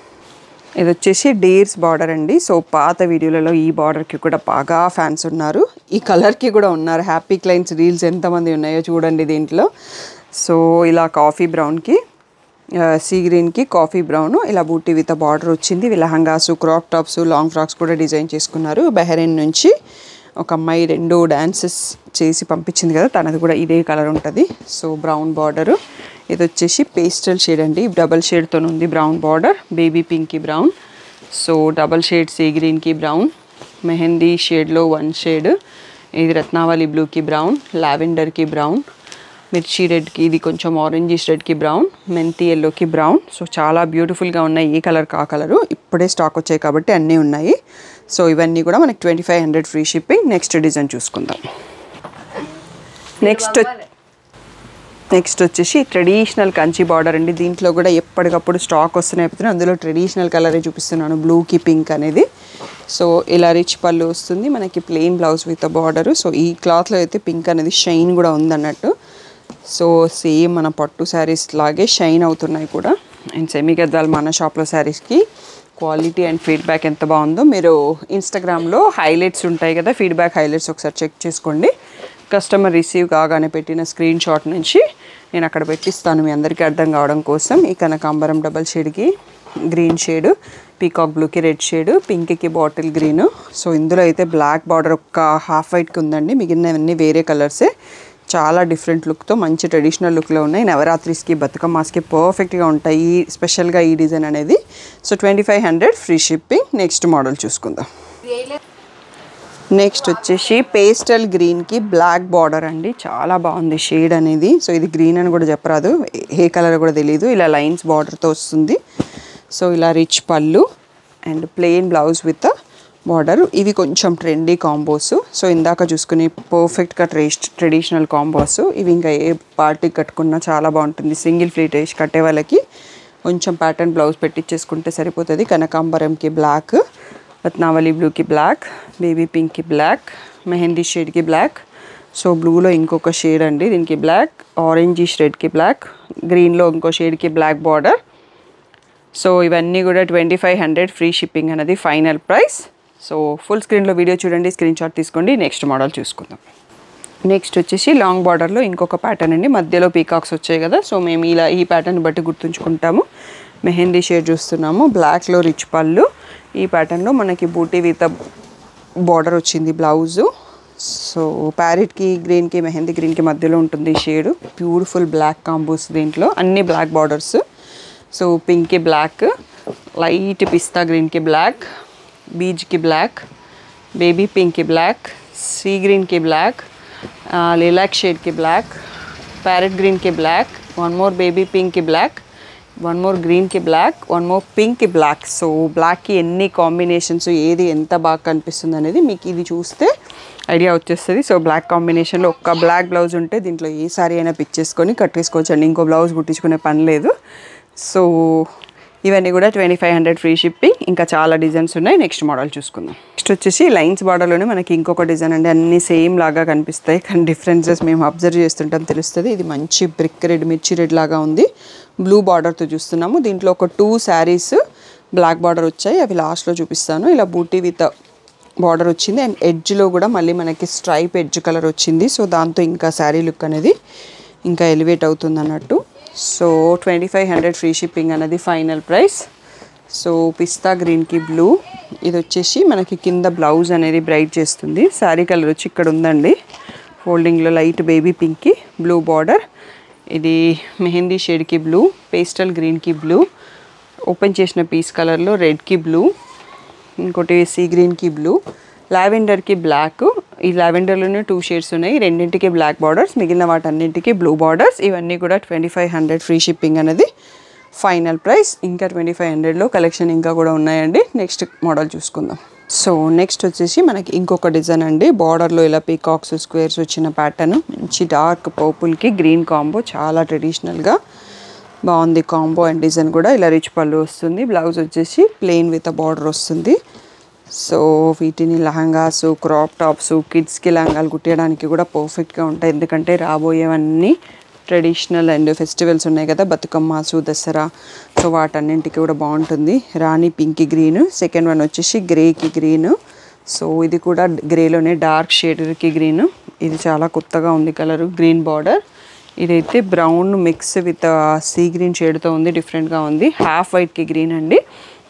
A: ఇది వచ్చేసి డేర్స్ బార్డర్ అండి. సో పాత వీడియోలలో ఈ బార్డర్కి కూడా బాగా ఫ్యాన్స్ ఉన్నారు, ఈ కలర్కి కూడా ఉన్నారు. హ్యాపీ క్లయింట్స్ రీల్స్ ఎంతమంది ఉన్నాయో చూడండి దీంట్లో. సో ఇలా కాఫీ బ్రౌన్కి, సీ గ్రీన్కి కాఫీ బ్రౌన్, ఇలా బూటీ విత్ బార్డర్ వచ్చింది. Lehengas, crop tops, long frocks కూడా డిజైన్ చేసుకున్నారు. బహ్రెయిన్ నుంచి ఒక అమ్మాయి 2 డాన్సెస్ చేసి పంపించింది కదా, తనది కూడా ఇదే కలర్ ఉంటుంది. సో బ్రౌన్ బార్డరు, ఇది వచ్చేసి పేస్టల్ షేడ్ అండి, డబల్ షేడ్తో ఉంది బ్రౌన్ బార్డర్. బేబీ పింక్కి brown, so double shade sea గ్రీన్కి బ్రౌన్, మెహందీ షేడ్లో 1 షేడ్, ఇది రత్నావళి బ్లూకి బ్రౌన్, లావెండర్కి బ్రౌన్, మిర్చి రెడ్కి, ఇది కొంచెం ఆరెంజిష్ రెడ్కి బ్రౌన్, మెంతి ఎల్లోకి బ్రౌన్. సో చాలా బ్యూటిఫుల్గా ఉన్నాయి, ఏ కలర్ కా కలరు. ఇప్పుడే స్టాక్ వచ్చాయి కాబట్టి అన్నీ ఉన్నాయి. సో ఇవన్నీ కూడా మనకి 2500 ఫ్రీ షిప్పింగ్. నెక్స్ట్ డిజైన్ చూసుకుందాం. నెక్స్ట్ వచ్చేసి ట్రెడిషనల్ కంచి బార్డర్ అండి. దీంట్లో కూడా ఎప్పటికప్పుడు స్టాక్ వస్తున్నాయి, అందులో ట్రెడిషనల్ కలరే చూపిస్తున్నాను, బ్లూకి పింక్ అనేది. సో ఇలా రిచ్ పళ్ళు వస్తుంది మనకి, plain blouse with border. So ఈ క్లాత్లో అయితే పింక్ అనేది షైన్ కూడా ఉందన్నట్టు. సో సేమ్ మన పట్టు శారీస్ లాగే షైన్ అవుతున్నాయి కూడా. అండ్ సెమీ గద్వాల్ మన షాప్లో శారీస్కి క్వాలిటీ అండ్ ఫీడ్బ్యాక్ ఎంత బాగుందో మీరు ఇన్స్టాగ్రామ్లో హైలైట్స్ ఉంటాయి కదా, ఫీడ్బ్యాక్ హైలైట్స్ ఒకసారి చెక్ చేసుకోండి. కస్టమర్ రిసీవ్ కాగానే పెట్టిన స్క్రీన్ షాట్ నుంచి నేను అక్కడ పెట్టిస్తాను మీ అందరికీ అర్థం కావడం కోసం. ఈ కనకాంబరం డబల్ షేడ్కి గ్రీన్ షేడ్, పీకాక్ బ్లూకి రెడ్ షేడ్, పింక్కి బాటిల్ గ్రీన్. సో ఇందులో అయితే బ్లాక్ బార్డర్ ఒక్క హాఫ్ వైట్కి ఉందండి, మిగిలినవన్నీ వేరే కలర్సే. చాలా డిఫరెంట్ లుక్తో మంచి ట్రెడిషనల్ లుక్లో ఉన్నాయి. నవరాత్రిస్కి, బతుకమ్మాస్కి పర్ఫెక్ట్గా ఉంటాయి స్పెషల్గా ఈ డిజైన్ అనేది. So 2500 free shipping. Next model చూసుకుందాం. నెక్స్ట్ వచ్చేసి పేస్టల్ గ్రీన్కి బ్లాక్ బార్డర్ అండి, చాలా బాగుంది షేడ్ అనేది. సో ఇది గ్రీన్ అని కూడా చెప్పరాదు, ఏ కలర్ కూడా తెలియదు. ఇలా లైన్స్ బార్డర్తో వస్తుంది. సో ఇలా రిచ్ పళ్ళు and plain blouse with border. ఇవి కొంచెం ట్రెండీ కాంబోస్. సో ఇందాక చూసుకుని పర్ఫెక్ట్గా ట్రెడిషనల్ కాంబోస్ ఇవి. ఇంకా ఏ పార్టీకి కట్టుకున్నా చాలా బాగుంటుంది. సింగిల్ ఫ్లీట్ వేసి కట్టే వాళ్ళకి కొంచెం ప్యాటర్న్ బ్లౌజ్ పెట్టించేసుకుంటే సరిపోతుంది. కనకాంబరంకి బ్లాక్, రత్నావళి బ్లూకి బ్లాక్, బేబీ పింక్కి బ్లాక్, మెహందీ షేడ్కి బ్లాక్. సో బ్లూలో ఇంకొక షేడ్ అండి, దీనికి బ్లాక్, ఆరెంజిష్ రెడ్కి బ్లాక్, గ్రీన్లో ఇంకో షేడ్కి బ్లాక్ బార్డర్. సో ఇవన్నీ కూడా 2500 ఫ్రీ షిప్పింగ్ అనేది ఫైనల్ ప్రైస్. సో ఫుల్ స్క్రీన్లో వీడియో చూడండి, స్క్రీన్ షాట్ తీసుకోండి. నెక్స్ట్ మోడల్ చూసుకుందాం. నెక్స్ట్ వచ్చేసి లాంగ్ బార్డర్లో ఇంకొక ప్యాటర్న్ అండి, మధ్యలో పీకాక్స్ వచ్చాయి కదా. సో మేము ఇలా ఈ ప్యాటర్న్ బట్టి గుర్తుంచుకుంటాము. మెహందీ షేడ్ చూస్తున్నాము, బ్లాక్లో రిచ్ పళ్ళు. ఈ ప్యాటర్న్లో మనకి బూటీ విత్ బార్డర్ వచ్చింది బ్లౌజు. సో ప్యారెట్కి గ్రీన్కి మెహందీ గ్రీన్కి మధ్యలో ఉంటుంది ఈ షేడ్. బ్యూటిఫుల్ బ్లాక్ కాంబోస్, దీంట్లో అన్ని బ్లాక్ బార్డర్స్. సో పింక్కి బ్లాక్, లైట్ పిస్తా గ్రీన్కి బ్లాక్, బీజ్కి బ్లాక్, బేబీ పింక్కి బ్లాక్, సీ గ్రీన్కి బ్లాక్, లిలాక్ షేడ్కి బ్లాక్, ప్యారెట్ గ్రీన్కి బ్లాక్, 1 మోర్ బేబీ పింక్కి బ్లాక్, 1 మోర్ గ్రీన్కి బ్లాక్, 1 మోర్ పింక్కి బ్లాక్. సో బ్లాక్కి ఎన్ని కాంబినేషన్స్, ఏది ఎంత బాగా కనిపిస్తుంది అనేది మీకు ఇది చూస్తే ఐడియా వచ్చేస్తుంది. సో బ్లాక్ కాంబినేషన్లో ఒక్క బ్లాక్ బ్లౌజ్ ఉంటే దీంట్లో ఏ సారీ అయినా పిక్ చేసుకొని కట్టేసుకోవచ్చు అండి, ఇంకో బ్లౌజ్ కుట్టించుకునే పని లేదు. సో ఇవన్నీ కూడా 2500 ఫ్రీ షిప్పింగ్. ఇంకా చాలా డిజైన్స్ ఉన్నాయి. నెక్స్ట్ మోడల్ చూసుకుందాం. నెక్స్ట్ వచ్చేసి లైన్స్ బార్డర్లోనే మనకి ఇంకొక డిజైన్ అండి, అన్నీ సేమ్ లాగా కనిపిస్తాయి కానీ డిఫరెన్సెస్ మేము అబ్జర్వ్ చేస్తుంటాం తెలుస్తుంది. ఇది మంచి బ్రిక్ రెడ్, మిర్చి రెడ్ లాగా ఉంది, బ్లూ బార్డర్తో చూస్తున్నాము. దీంట్లో ఒక 2 శారీస్ బ్లాక్ బార్డర్ వచ్చాయి, అవి లాస్ట్లో చూపిస్తాను. ఇలా బూటీ విత్ బార్డర్ వచ్చింది అండ్ ఎడ్జ్లో కూడా మళ్ళీ మనకి స్ట్రైప్ ఎడ్జ్ కలర్ వచ్చింది. సో దాంతో ఇంకా శారీ లుక్ అనేది ఇంకా ఎలివేట్ అవుతుంది అన్నట్టు. సో 2500 ఫ్రీ షిప్పింగ్ అనేది ఫైనల్ ప్రైస్. సో పిస్తా గ్రీన్కి బ్లూ. ఇది వచ్చేసి మనకి కింద బ్లౌజ్ అనేది బ్రైట్ చేస్తుంది. శారీ కలర్ వచ్చి ఇక్కడ ఉందండి, ఫోల్డింగ్లో లైట్ బేబీ పింక్కి బ్లూ బార్డర్. ఇది మెహందీ షేడ్కి బ్లూ, పేస్టల్ గ్రీన్కి బ్లూ, ఓపెన్ చేసిన పీస్ కలర్లో రెడ్కి బ్లూ, ఇంకోటి సీ గ్రీన్కి బ్లూ, లావెండర్కి బ్లాక్. ఈ లావెండర్లోనే 2 షేడ్స్ ఉన్నాయి, రెండింటికి బ్లాక్ బార్డర్స్, మిగిలిన వాటన్నింటికి బ్లూ బార్డర్స్. ఇవన్నీ కూడా 2500 ఫ్రీ షిప్పింగ్ అనేది ఫైనల్ ప్రైస్. ఇంకా 2500లో కలెక్షన్ ఇంకా కూడా ఉన్నాయండి. నెక్స్ట్ మోడల్ చూసుకుందాం. సో నెక్స్ట్ వచ్చేసి మనకి ఇంకొక డిజైన్ అండి. బార్డర్లో ఇలా పీకాక్స్ స్క్వేర్స్ వచ్చిన ప్యాటర్న్, మంచి డార్క్ పర్పుల్కి గ్రీన్ కాంబో, చాలా ట్రెడిషనల్గా బాగుంది కాంబో. అండ్ డిజైన్ కూడా ఇలా రిచ్ పళ్ళు వస్తుంది. బ్లౌజ్ వచ్చేసి ప్లెయిన్ విత్ బార్డర్ వస్తుంది. సో వీటిని లహంగాసు, క్రాప్ టాప్స్, కిడ్స్కి లహంగాలు కుట్టడానికి కూడా పర్ఫెక్ట్గా ఉంటాయి. ఎందుకంటే రాబోయేవన్నీ ట్రెడిషనల్ అండ్ ఫెస్టివల్స్ ఉన్నాయి కదా, బతుకమ్మసు, దసరా. సో వాటన్నింటికి కూడా బాగుంటుంది. రాణి పింక్కి గ్రీన్, సెకండ్ వన్ వచ్చేసి గ్రేకి గ్రీన్. సో ఇది కూడా గ్రేలోనే డార్క్ షేడ్కి గ్రీన్. ఇది చాలా కొత్తగా ఉంది కలరు, గ్రీన్ బార్డర్. ఇదైతే brown mix with sea green షేడ్తో ఉంది, డిఫరెంట్గా ఉంది. హాఫ్ వైట్కి గ్రీన్ అండి.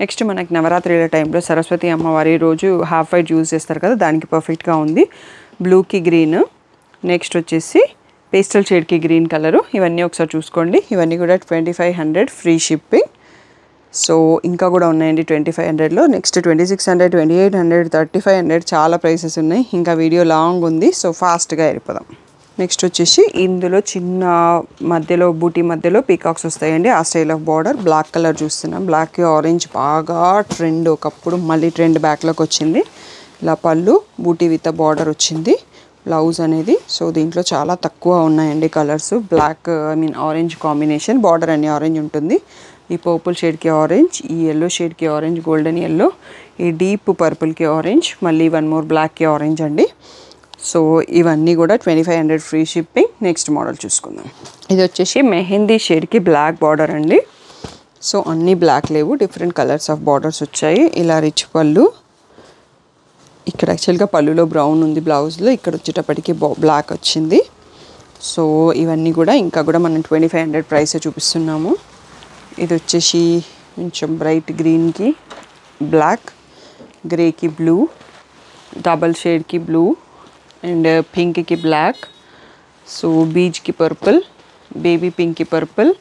A: నెక్స్ట్ మనకి నవరాత్రిల టైంలో సరస్వతి అమ్మవారి రోజు హాఫ్ వైట్ యూజ్ చేస్తారు కదా, దానికి పర్ఫెక్ట్గా ఉంది. బ్లూకి గ్రీన్. నెక్స్ట్ వచ్చేసి పేస్టల్ షేడ్కి గ్రీన్ కలరు. ఇవన్నీ ఒకసారి చూసుకోండి. ఇవన్నీ కూడా 2500 ఫ్రీ షిప్పింగ్. సో ఇంకా కూడా ఉన్నాయండి 2500లో. నెక్స్ట్ 2600, 2800, 3500 చాలా ప్రైసెస్ ఉన్నాయి. ఇంకా వీడియో లాంగ్ ఉంది, సో ఫాస్ట్గా వెళ్ళిపోదాం. నెక్స్ట్ వచ్చేసి ఇందులో చిన్న మధ్యలో బూటీ మధ్యలో పీకాక్స్ వస్తాయండి. ఆ style of border black colour చూస్తున్నాం. బ్లాక్కి ఆరెంజ్ బాగా ట్రెండ్, ఒకప్పుడు మళ్ళీ ట్రెండ్ బ్యాక్లోకి వచ్చింది. ఇలా పళ్ళు బూటీ విత్ బార్డర్ వచ్చింది, బ్లౌజ్ అనేది. సో దీంట్లో చాలా తక్కువ ఉన్నాయండి colours. Black orange combination, border అన్ని ఆరెంజ్ ఉంటుంది. ఈ పర్పుల్ షేడ్కి ఆరెంజ్, ఈ ఎల్లో షేడ్కి ఆరెంజ్, గోల్డెన్ ఎల్లో, ఈ డీప్ పర్పుల్కి ఆరెంజ్, మళ్ళీ 1 మోర్ బ్లాక్కి ఆరెంజ్ అండి. సో ఇవన్నీ కూడా 2500 ఫ్రీ షిప్పింగ్. నెక్స్ట్ మోడల్ చూసుకుందాం. ఇది వచ్చేసి మెహందీ షేడ్కి బ్లాక్ బార్డర్ అండి. సో అన్నీ బ్లాక్ లేవు, డిఫరెంట్ కలర్స్ ఆఫ్ బార్డర్స్ వచ్చాయి. ఇలా రిచ్ పళ్ళు, ఇక్కడ యాక్చువల్గా పళ్ళులో బ్రౌన్ ఉంది, బ్లౌజ్లో ఇక్కడ వచ్చేటప్పటికి బ్లాక్ వచ్చింది. సో ఇవన్నీ కూడా ఇంకా కూడా మనం 2500 ప్రైసే చూపిస్తున్నాము. ఇది వచ్చేసి కొంచెం బ్రైట్ గ్రీన్కి బ్లాక్, గ్రేకి బ్లూ, డబల్ షేడ్కి బ్లూ అండ్ పింక్కి బ్లాక్. సో బీచ్కి పర్పుల్, బేబీ పింక్కి పర్పుల్,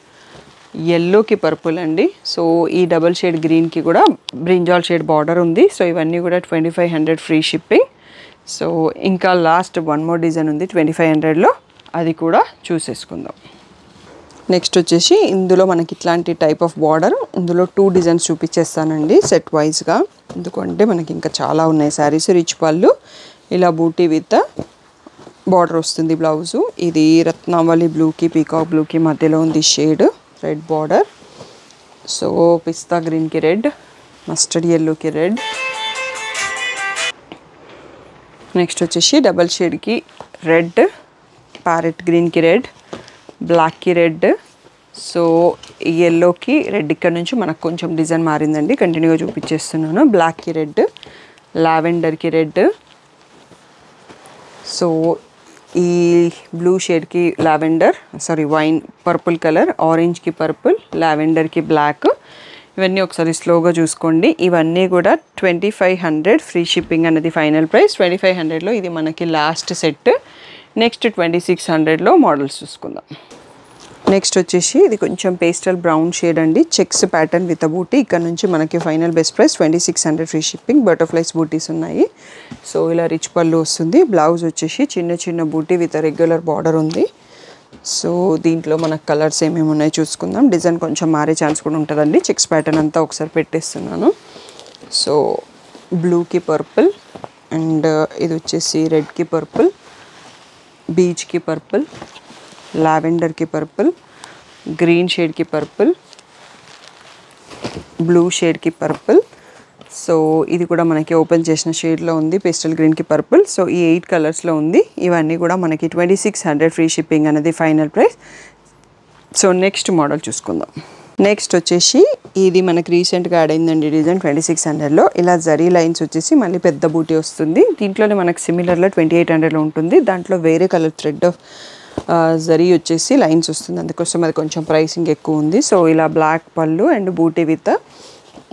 A: ఎల్లోకి పర్పుల్ అండి. సో ఈ డబల్ షేడ్ గ్రీన్కి కూడా బ్రింజాల్ షేడ్ బార్డర్ ఉంది. సో ఇవన్నీ కూడా 2500 ఫ్రీ షిప్పింగ్. సో ఇంకా లాస్ట్ 1 మోర్ డిజైన్ ఉంది 2500లో, అది కూడా చూసేసుకుందాం. నెక్స్ట్ వచ్చేసి ఇందులో మనకి ఇట్లాంటి టైప్ ఆఫ్ బార్డర్, ఇందులో 2 డిజైన్స్ చూపించేస్తానండి సెట్ వైజ్గా, ఎందుకంటే మనకి ఇంకా చాలా ఉన్నాయి శారీస్. రిచ్ పళ్ళు, ఇలా బూటీ విత్ బార్డర్ వస్తుంది బ్లౌజు. ఇది రత్నావళి బ్లూకి పీకాక్ బ్లూకి మధ్యలో ఉంది షేడ్, రెడ్ బార్డర్. సో పిస్తా గ్రీన్కి రెడ్, మస్టర్డ్ ఎల్లోకి రెడ్. నెక్స్ట్ వచ్చేసి డబల్ షేడ్కి రెడ్, ప్యారెట్ గ్రీన్కి రెడ్, బ్లాక్కి రెడ్. సో ఎల్లోకి రెడ్ ఇక్కడ నుంచి మనకు కొంచెం డిజైన్ మారిందండి, కంటిన్యూగా చూపించేస్తున్నాను. బ్లాక్కి రెడ్, లావెండర్కి రెడ్. సో ఈ బ్లూ షేడ్కి lavender, sorry wine purple colour, ఆరెంజ్కి పర్పుల్, లావెండర్కి బ్లాక్. ఇవన్నీ ఒకసారి స్లోగా చూసుకోండి. ఇవన్నీ కూడా 2500 ఫ్రీ షిప్పింగ్ అనేది ఫైనల్ ప్రైస్. 2500లో ఇది మనకి లాస్ట్ సెట్. నెక్స్ట్ 2600లో మోడల్స్ చూసుకుందాం. నెక్స్ట్ వచ్చేసి ఇది కొంచెం పేస్టల్ బ్రౌన్ షేడ్ అండి, చెక్స్ ప్యాటర్న్ విత్ బూటీ. ఇక్కడ నుంచి మనకి final best price 2600 free shipping. Butterflies బూటీస్ ఉన్నాయి. సో ఇలా రిచ్ పళ్ళు వస్తుంది. బ్లౌజ్ వచ్చేసి చిన్న చిన్న బూటీ విత్ రెగ్యులర్ బార్డర్ ఉంది. సో దీంట్లో మనకు కలర్స్ ఏమేమి ఉన్నాయో చూసుకుందాం. డిజైన్ కొంచెం మారే ఛాన్స్ కూడా ఉంటుందండి. చెక్స్ ప్యాటర్న్ అంతా ఒకసారి పెట్టేస్తున్నాను. సో బ్లూకి పర్పుల్ అండ్ ఇది వచ్చేసి రెడ్కి పర్పుల్, బీచ్కి పర్పుల్, లావెండర్కి పర్పుల్, గ్రీన్ షేడ్కి పర్పుల్, బ్లూ షేడ్కి పర్పుల్. సో ఇది కూడా మనకి ఓపెన్ చేసిన షేడ్లో ఉంది, పేస్టల్ గ్రీన్కి పర్పుల్. సో ఈ 8 కలర్స్లో ఉంది. ఇవన్నీ కూడా మనకి 2600 ఫ్రీ షిప్పింగ్ అనేది final price. So next model చూసుకుందాం. నెక్స్ట్ వచ్చేసి ఇది మనకి రీసెంట్గా యాడ్ అయిందండి డిజైన్ 2600లో. ఇలా జరీ లైన్స్ వచ్చేసి మళ్ళీ పెద్ద బూటీ వస్తుంది. దీంట్లోనే మనకి సిమిలర్లో 2800లో ఉంటుంది. దాంట్లో వేరే కలర్ థ్రెడ్ ఆఫ్ జరీ వచ్చేసి లైన్స్ వస్తుంది, అందుకోసం అది కొంచెం ప్రైసింగ్ ఎక్కువ ఉంది. సో ఇలా బ్లాక్ పళ్ళు అండ్ బూటీ విత్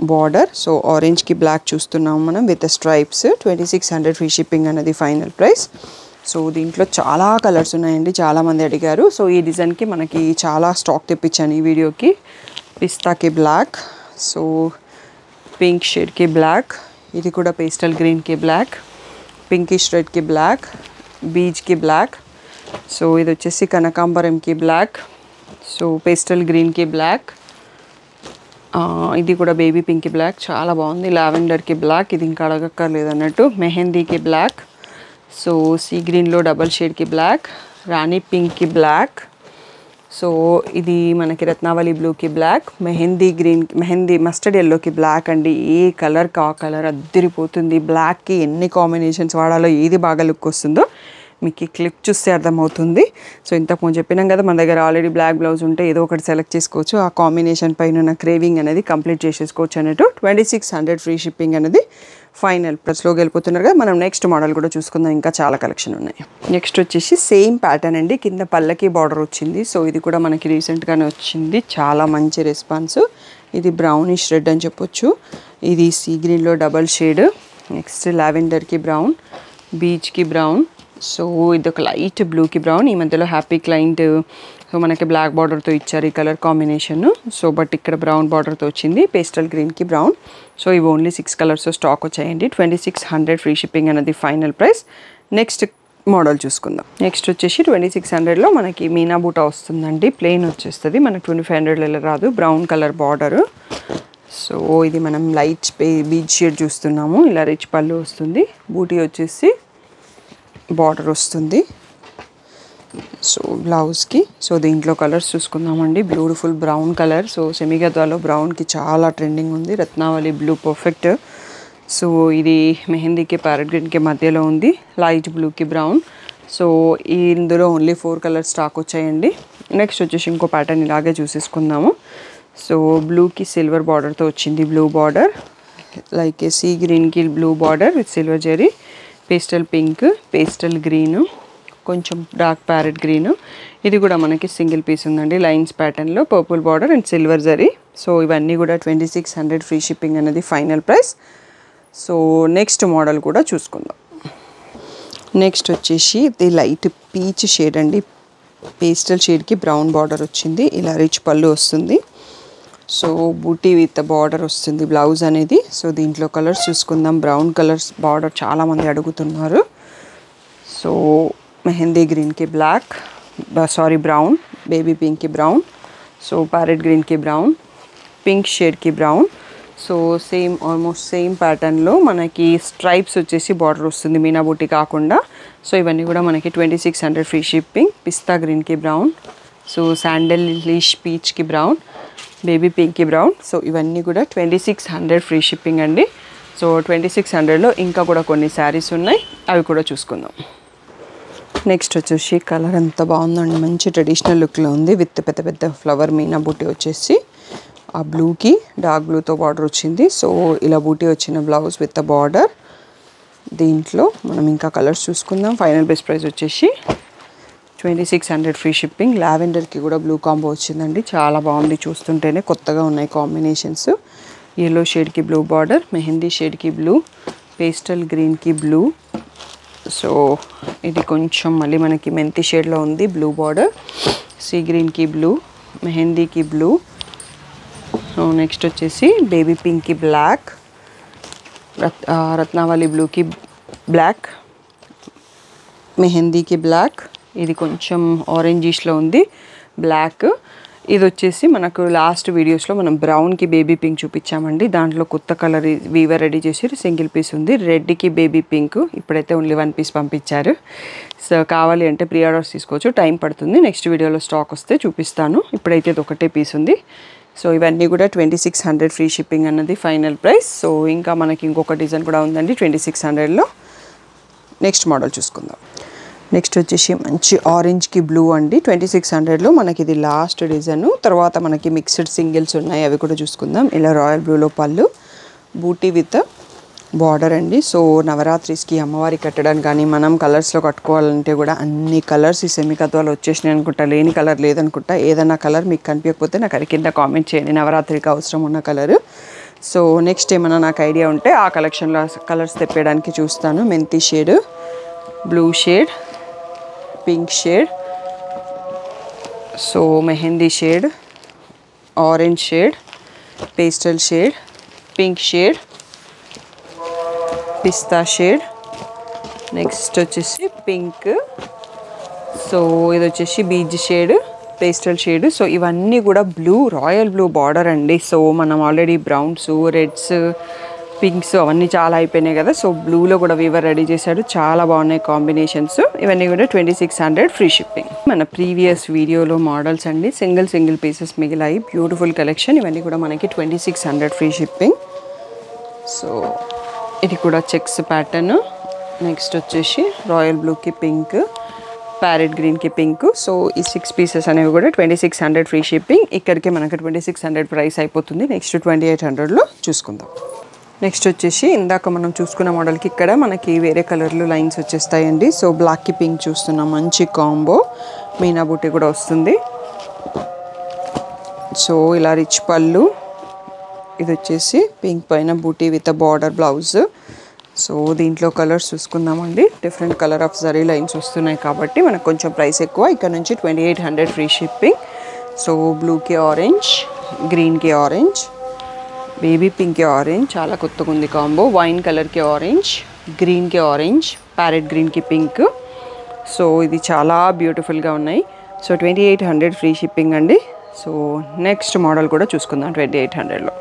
A: బార్డర్. సో ఆరెంజ్కి బ్లాక్ చూస్తున్నాము మనం విత్ స్ట్రైప్స్. 2600 ఫ్రీ షిప్పింగ్ అనేది ఫైనల్ ప్రైస్. సో దీంట్లో చాలా కలర్స్ ఉన్నాయండి, చాలామంది అడిగారు. సో ఈ డిజైన్కి మనకి చాలా స్టాక్ తెప్పించాను ఈ వీడియోకి. పిస్తాకి బ్లాక్, సో పింక్ షేడ్కి బ్లాక్, ఇది కూడా పేస్టల్ గ్రీన్కి బ్లాక్, పింకిష్ రెడ్కి బ్లాక్, బీచ్కి బ్లాక్, సో ఇది వచ్చేసి కనకాంబరంకి బ్లాక్, సో పేస్టల్ గ్రీన్కి బ్లాక్, ఇది కూడా బేబీ పింక్కి బ్లాక్ చాలా బాగుంది. లావెండర్కి బ్లాక్, ఇది ఇంకా అడగక్కర్లేదు అన్నట్టు. మెహందీకి బ్లాక్, సో సీ గ్రీన్లో డబల్ షేడ్కి బ్లాక్, రాణి పింక్కి బ్లాక్, సో ఇది మనకి రత్నావళి బ్లూకి black, mehndi green, mehndi mustard ఎల్లోకి బ్లాక్ అండి. ఏ కలర్ కా కలర్ అద్దరిపోతుంది. బ్లాక్కి ఎన్ని కాంబినేషన్స్ వాడాలో, ఏది బాగా లుక్ వస్తుందో మీకు ఈ క్లిప్ చూస్తే అర్థమవుతుంది. సో ఇంతకుముందు చెప్పినాం కదా, మన దగ్గర ఆల్రెడీ బ్లాక్ బ్లౌజ్ ఉంటే ఏదో ఒకటి సెలెక్ట్ చేసుకోవచ్చు. ఆ కాంబినేషన్ పైన ఉన్న క్రేవింగ్ అనేది కంప్లీట్ చేసేసుకోవచ్చు అన్నట్టు. 2600 ఫ్రీ షిప్పింగ్ అనేది ఫైనల్ ప్లస్లోకి వెళ్ళిపోతున్నారు కదా. మనం నెక్స్ట్ మోడల్ కూడా చూసుకుందాం, ఇంకా చాలా కలెక్షన్ ఉన్నాయి. నెక్స్ట్ వచ్చేసి సేమ్ ప్యాటర్న్ అండి, కింద పల్లకి బార్డర్ వచ్చింది. సో ఇది కూడా మనకి రీసెంట్గానే వచ్చింది, చాలా మంచి రెస్పాన్స్. ఇది బ్రౌనిష్ రెడ్ అని చెప్పొచ్చు. ఇది సీ గ్రీన్లో డబల్ షేడ్, నెక్స్ట్ లావెండర్కి బ్రౌన్, బీచ్కి బ్రౌన్, సో ఇది ఒక లైట్ బ్లూకి బ్రౌన్. ఈ మధ్యలో హ్యాపీ క్లయింట్ సో మనకి బ్లాక్ బార్డర్తో ఇచ్చారు ఈ కలర్ కాంబినేషన్. సో బట్ ఇక్కడ బ్రౌన్ బార్డర్తో వచ్చింది. పేస్టల్ గ్రీన్కి బ్రౌన్. సో ఇవి ఓన్లీ 6 కలర్స్ స్టాక్ వచ్చాయండి. 2600 ఫ్రీ షిప్పింగ్ అనేది ఫైనల్ ప్రైస్. నెక్స్ట్ మోడల్ చూసుకుందాం. నెక్స్ట్ వచ్చేసి 2600లో మనకి మీనా బూటా వస్తుందండి, ప్లెయిన్ వచ్చేస్తుంది. మనకి 2500 రాదు. Brown colour border. సో ఇది మనం లైట్ బీచ్ షేడ్ చూస్తున్నాము. ఇలా రిచ్ పళ్ళు వస్తుంది, బూటీ వచ్చేసి బార్డర్ వస్తుంది. సో బ్లౌజ్కి, సో దీంట్లో కలర్స్ చూసుకుందామండి. బ్యూటిఫుల్ బ్రౌన్ కలర్, సో సెమీగద్వాలో బ్రౌన్కి చాలా ట్రెండింగ్ ఉంది. రత్నావళి బ్లూ పర్ఫెక్ట్. సో ఇది మెహందీకి ప్యారెట్ గ్రీన్కి మధ్యలో ఉంది. లైట్ బ్లూకి బ్రౌన్. సో ఇందులో ఓన్లీ 4 కలర్స్ స్టాక్ వచ్చాయండి. నెక్స్ట్ వచ్చేసి ఇంకో ప్యాటర్న్ ఇలాగే చూసేసుకుందాము. సో బ్లూకి సిల్వర్ బార్డర్తో వచ్చింది, బ్లూ బార్డర్, లైక్ సీ గ్రీన్కి blue border with silver zari, pastel pink, pastel green, కొంచెం డార్క్ ప్యారెట్ గ్రీను. ఇది కూడా మనకి సింగిల్ పీస్ ఉందండి, లైన్స్ ప్యాటర్న్లో, purple border and silver zari. So ఇవన్నీ కూడా 2600 ఫ్రీ షిప్పింగ్ అనేది final price. So next model కూడా చూసుకుందాం. నెక్స్ట్ వచ్చేసి ఇది లైట్ పీచ్ షేడ్ అండి, పేస్టల్ షేడ్కి బ్రౌన్ బార్డర్ వచ్చింది. ఇలా రిచ్ పళ్ళు వస్తుంది. సో బూటీ విత్ బార్డర్ వస్తుంది బ్లౌజ్ అనేది. సో దీంట్లో కలర్స్ చూసుకుందాం. బ్రౌన్ కలర్స్ బార్డర్ చాలామంది అడుగుతున్నారు. సో మెహందీ గ్రీన్కి బ్లాక్, సారీ బ్రౌన్, బేబీ పింక్కి బ్రౌన్, సో ప్యారెట్ గ్రీన్కి బ్రౌన్, పింక్ షేడ్కి brown. So same almost same ప్యాటర్న్లో మనకి స్ట్రైప్స్ వచ్చేసి బార్డర్ వస్తుంది, మీనా బూటీ కాకుండా. సో ఇవన్నీ కూడా మనకి 2600 ఫ్రీ షిప్పింగ్. పిస్తా గ్రీన్కి బ్రౌన్, సో శాండల్ లీష్ పీచ్కి బ్రౌన్, బేబీ పింక్కి బ్రౌన్. సో ఇవన్నీ కూడా 2600 ఫ్రీ షిప్పింగ్ అండి. సో 2600లో ఇంకా కూడా కొన్ని శారీస్ ఉన్నాయి, అవి కూడా చూసుకుందాం. నెక్స్ట్ వచ్చేసి కలర్ ఎంత బాగుందండి, మంచి ట్రెడిషనల్ లుక్లో ఉంది విత్ పెద్ద పెద్ద ఫ్లవర్ మీనా బూటీ వచ్చేసి. ఆ బ్లూకి డార్క్ బ్లూతో బార్డర్ వచ్చింది. సో ఇలా బూటీ వచ్చిన బ్లౌజ్ విత్ బార్డర్. దీంట్లో మనం ఇంకా కలర్స్ చూసుకుందాం. ఫైనల్ బెస్ట్ ప్రైస్ వచ్చేసి 2600 ఫ్రీ షిప్పింగ్. లావెండర్కి కూడా బ్లూ కాంబో వచ్చిందండి, చాలా బాగుంది, చూస్తుంటేనే కొత్తగా ఉన్నాయి కాంబినేషన్స్. ఎల్లో షేడ్కి బ్లూ బార్డర్, మెహందీ షేడ్కి బ్లూ, పేస్టల్ గ్రీన్కి బ్లూ. సో ఇది కొంచెం మళ్ళీ మనకి మెంతి షేడ్లో ఉంది, బ్లూ బార్డర్, సీ గ్రీన్కి బ్లూ, మెహందీకి బ్లూ. సో నెక్స్ట్ వచ్చేసి బేబీ పింక్కి బ్లాక్, రత్నావళి బ్లూకి బ్లాక్, మెహందీకి బ్లాక్. ఇది కొంచెం ఆరెంజిష్లో ఉంది బ్లాక్. ఇది వచ్చేసి మనకు లాస్ట్ వీడియోస్లో మనం బ్రౌన్కి బేబీ పింక్ చూపించామండి, దాంట్లో కొత్త కలర్ వీవర్ రెడీ చేసి సింగిల్ పీస్ ఉంది. రెడ్కి బేబీ పింక్, ఇప్పుడైతే ఓన్లీ 1 పీస్ పంపించారు. సో కావాలి అంటే ప్రీ ఆర్డర్స్ తీసుకోవచ్చు, టైం పడుతుంది. నెక్స్ట్ వీడియోలో స్టాక్ వస్తే చూపిస్తాను. ఇప్పుడైతే ఇది ఒకటే పీస్ ఉంది. సో ఇవన్నీ కూడా 2600 ఫ్రీ షిప్పింగ్ అన్నది ఫైనల్ ప్రైస్. సో ఇంకా మనకి ఇంకొక డిజైన్ కూడా ఉందండి 2600లో. నెక్స్ట్ మోడల్ చూసుకుందాం. నెక్స్ట్ వచ్చేసి మంచి ఆరెంజ్కి బ్లూ అండి, 2600లో మనకి ఇది లాస్ట్ డిజైన్. తర్వాత మనకి మిక్స్డ్ సింగిల్స్ ఉన్నాయి, అవి కూడా చూసుకుందాం. ఇలా రాయల్ బ్లూలో పళ్ళు, బూటీ విత్ బార్డర్ అండి. సో నవరాత్రిస్కి అమ్మవారి కట్టడానికి కానీ మనం కలర్స్లో కట్టుకోవాలంటే కూడా అన్ని కలర్స్ ఈ సెమీ కత్వాలు వచ్చేసినాయి అనుకుంటా, లేని కలర్ లేదనుకుంటా. ఏదైనా కలర్ మీకు కనిపించకపోతే నాకు అది కింద కామెంట్ చేయండి, నవరాత్రికి అవసరం ఉన్న కలర్. సో నెక్స్ట్ ఏమైనా నాకు ఐడియా ఉంటే ఆ కలెక్షన్లో కలర్స్ తెప్పేయడానికి చూస్తాను. మెంతి shade, blue shade, pink shade, so mehndi shade, orange shade, pastel shade, pink shade, పిస్తా షేడ్, నెక్స్ట్ వచ్చేసి పింక్, సో ఇది వచ్చేసి beige shade, pastel shade. So ఇవన్నీ కూడా బ్లూ, రాయల్ బ్లూ బార్డర్ అండి. సో మనం ఆల్రెడీ బ్రౌన్స్, రెడ్స్, పింక్స్ అవన్నీ చాలా అయిపోయినాయి కదా. సో బ్లూలో కూడా వీవర్ రెడీ చేశాడు. చాలా బాగున్నాయి కాంబినేషన్స్. ఇవన్నీ కూడా 2600 ఫ్రీ షిప్పింగ్. మన ప్రీవియస్ వీడియోలో మోడల్స్ అండి, సింగిల్ పీసెస్ మిగిలాయి. Beautiful collection. ఇవన్నీ కూడా మనకి 2600 ఫ్రీ షిప్పింగ్. సో ఇది కూడా చెక్స్ ప్యాటర్న్. నెక్స్ట్ వచ్చేసి రాయల్ బ్లూకి పింక్, ప్యారెట్ గ్రీన్కి పింక్. సో ఈ 6 పీసెస్ అనేవి కూడా 2600 ఫ్రీ షిప్పింగ్. ఇక్కడికి మనకు 2600 ప్రైస్ అయిపోతుంది. నెక్స్ట్ 2800లో చూసుకుందాం. నెక్స్ట్ వచ్చేసి ఇందాక మనం చూసుకున్న మోడల్కి ఇక్కడ మనకి వేరే కలర్లు లైన్స్ వచ్చేస్తాయండి. సో బ్లాక్కి పింక్ చూస్తున్నాం, మంచి కాంబో. మీనా బూటీ కూడా వస్తుంది. సో ఇలా రిచ్ పళ్ళు, ఇది వచ్చేసి పింక్ పైన బూటీ విత్ బార్డర్ బ్లౌజ్. సో దీంట్లో కలర్స్ చూసుకుందామండి. Different colour of zari lines వస్తున్నాయి కాబట్టి మనకు కొంచెం ప్రైస్ ఎక్కువ. ఇక్కడ నుంచి 2800 ఫ్రీ షిప్పింగ్. సో బ్లూకి ఆరెంజ్, గ్రీన్కి ఆరెంజ్, బేబీ పింక్కి ఆరెంజ్, చాలా కొత్తగా ఉంది కాంబో. వైన్ కలర్కి ఆరెంజ్, గ్రీన్కి ఆరెంజ్, ప్యారెట్ గ్రీన్కి పింక్. సో ఇది చాలా బ్యూటిఫుల్గా ఉన్నాయి. సో 2800 ఫ్రీ షిప్పింగ్ అండి. సో నెక్స్ట్ మోడల్ కూడా చూసుకుందాం 2800లో.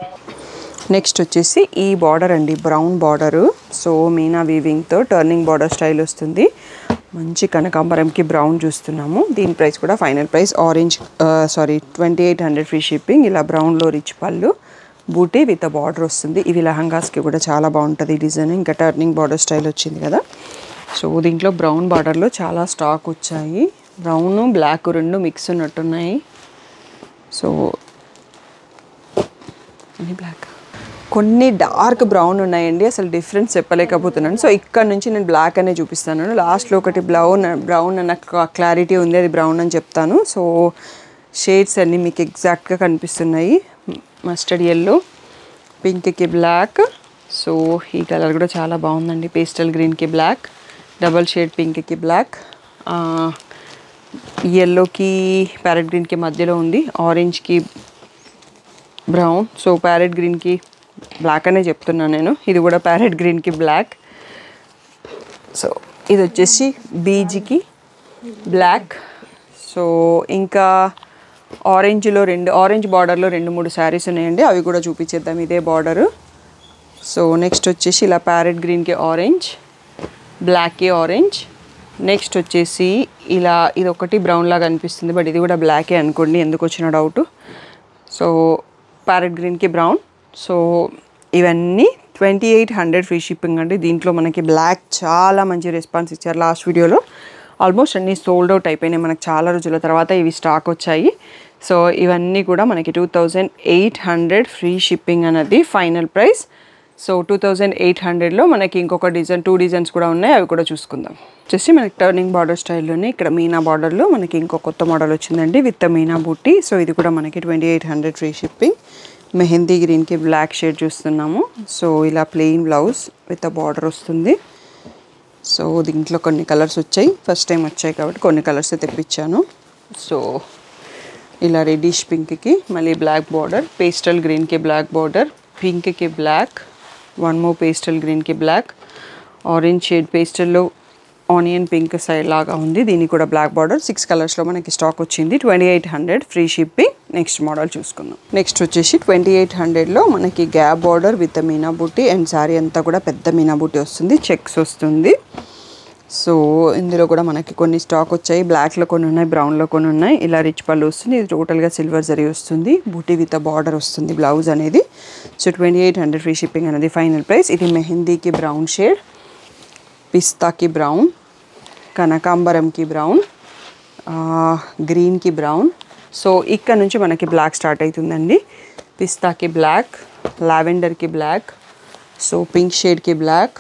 A: నెక్స్ట్ వచ్చేసి ఈ బార్డర్ అండి, బ్రౌన్ బార్డరు. సో మీనా వీవింగ్తో టర్నింగ్ బార్డర్ స్టైల్ వస్తుంది. మంచి కనకాంబరంకి బ్రౌన్ చూస్తున్నాము. దీని ప్రైస్ కూడా final price orange 2800 free shipping. ఇలా బ్రౌన్లో రిచ్ పళ్ళు, బూటీ విత్ బార్డర్ వస్తుంది. ఇవి లెహంగాస్కి కూడా చాలా బాగుంటుంది డిజైన్. ఇంకా టర్నింగ్ బార్డర్ స్టైల్ వచ్చింది కదా. సో దీంట్లో బ్రౌన్ బార్డర్లో చాలా స్టాక్ వచ్చాయి. బ్రౌన్, బ్లాక్ రెండు మిక్స్ ఉన్నట్టున్నాయి. సో బ్లాక్, కొన్ని డార్క్ బ్రౌన్ ఉన్నాయండి. అసలు డిఫరెన్స్ చెప్పలేకపోతున్నాను. సో ఇక్కడ నుంచి నేను బ్లాక్ అనే చూపిస్తాను. లాస్ట్లో ఒకటి బ్రౌన్ అన్న క్లారిటీ ఉంది, అది బ్రౌన్ అని చెప్తాను. సో షేడ్స్ అన్నీ మీకు ఎగ్జాక్ట్గా కనిపిస్తున్నాయి. మస్టర్డ్ ఎల్లో, పింక్కి బ్లాక్. సో ఈ కలర్ కూడా చాలా బాగుందండి. పేస్టల్ గ్రీన్కి బ్లాక్, డబల్ షేడ్ పింక్కి బ్లాక్, ఎల్లోకి ప్యారెట్ గ్రీన్కి మధ్యలో ఉంది, ఆరెంజ్కి బ్రౌన్. సో ప్యారెట్ గ్రీన్కి బ్లాక్ అనే చెప్తున్నాను నేను. ఇది కూడా ప్యారెట్ గ్రీన్కి బ్లాక్. సో ఇది వచ్చేసి బీజ్కి బ్లాక్. సో ఇంకా ఆరెంజ్లో ఆరెంజ్ బార్డర్లో 2-3 శారీస్ ఉన్నాయండి. అవి కూడా చూపించేద్దాం. ఇదే బార్డరు. సో నెక్స్ట్ వచ్చేసి ఇలా ప్యారెట్ గ్రీన్కి ఆరెంజ్, బ్లాక్కి ఆరెంజ్. నెక్స్ట్ వచ్చేసి ఇలా ఇది ఒకటి బ్రౌన్ లాగా అనిపిస్తుంది, బట్ ఇది కూడా బ్లాకే అనుకోండి, ఎందుకు వచ్చిన డౌట్. సో ప్యారెట్ గ్రీన్కి బ్రౌన్. సో ఇవన్నీ 2800 ఫ్రీ షిప్పింగ్ అండి. దీంట్లో మనకి బ్లాక్ చాలా మంచి రెస్పాన్స్ ఇచ్చారు. లాస్ట్ వీడియోలో ఆల్మోస్ట్ అన్నీ సోల్డ్ అవుట్ అయిపోయినాయి. మనకు చాలా రోజుల తర్వాత ఇవి స్టాక్ వచ్చాయి. సో ఇవన్నీ కూడా మనకి 2800 ఫ్రీ షిప్పింగ్ అనేది ఫైనల్ ప్రైస్. సో 2800లో మనకి ఇంకొక డిజైన్, 2 డిజైన్స్ కూడా ఉన్నాయి, అవి కూడా చూసుకుందాం. వచ్చేసి మనకి టర్నింగ్ బార్డర్ స్టైల్లోనే ఇక్కడ మీనా బార్డర్లో మనకి ఇంకో కొత్త మోడల్ వచ్చిందండి విత్ మీనా బూటీ. సో ఇది కూడా మనకి 2800 ఫ్రీ షిప్పింగ్. మెహందీ గ్రీన్కి బ్లాక్ షేడ్ చూస్తున్నాము. సో ఇలా ప్లెయిన్ బ్లౌజ్ విత్ బార్డర్ వస్తుంది. సో దీంట్లో కొన్ని కలర్స్ వచ్చాయి, ఫస్ట్ టైం వచ్చాయి కాబట్టి కొన్ని కలర్స్ తెప్పించాను. సో ఇలా రెడ్డిష్ పింక్కి మళ్ళీ బ్లాక్ బార్డర్, పేస్టల్ గ్రీన్కి బ్లాక్ బార్డర్, పింక్కి బ్లాక్, వన్ మోర్ పేస్టల్ గ్రీన్కి బ్లాక్, ఆరెంజ్ షేడ్ పేస్టల్లో ఆనియన్ పింక్ సైడ్ లాగా ఉంది, దీనికి కూడా బ్లాక్ బార్డర్. 6 కలర్స్లో మనకి స్టాక్ వచ్చింది. 2800 ఫ్రీ షిప్పింగ్. నెక్స్ట్ మోడల్ చూసుకుందాం. నెక్స్ట్ వచ్చేసి 2800లో మనకి గ్యాప్ బార్డర్ విత్ మీనా బూటీ అండ్ శారీ అంతా కూడా పెద్ద మీనా బూటీ వస్తుంది, చెక్స్ వస్తుంది. సో ఇందులో కూడా మనకి కొన్ని స్టాక్ వచ్చాయి. బ్లాక్లో కొన్ని ఉన్నాయి, బ్రౌన్లో కొన్ని ఉన్నాయి. ఇలా రిచ్ పళ్ళు వస్తుంది. ఇది టోటల్గా సిల్వర్ జరీ వస్తుంది, బూటీ విత్ బార్డర్ వస్తుంది బ్లౌజ్ అనేది. సో 2800 ఫ్రీ షిప్పింగ్ అనేది ఫైనల్ ప్రైస్. ఇది మెహందీకి బ్రౌన్ షేడ్, పిస్తాకి బ్రౌన్, కనకాంబరంకి బ్రౌన్, గ్రీన్కి బ్రౌన్. సో ఇక్కడ నుంచి మనకి బ్లాక్ స్టార్ట్ అవుతుందండి. పిస్తాకి బ్లాక్, లావెండర్కి బ్లాక్, సో పింక్ షేడ్కి బ్లాక్,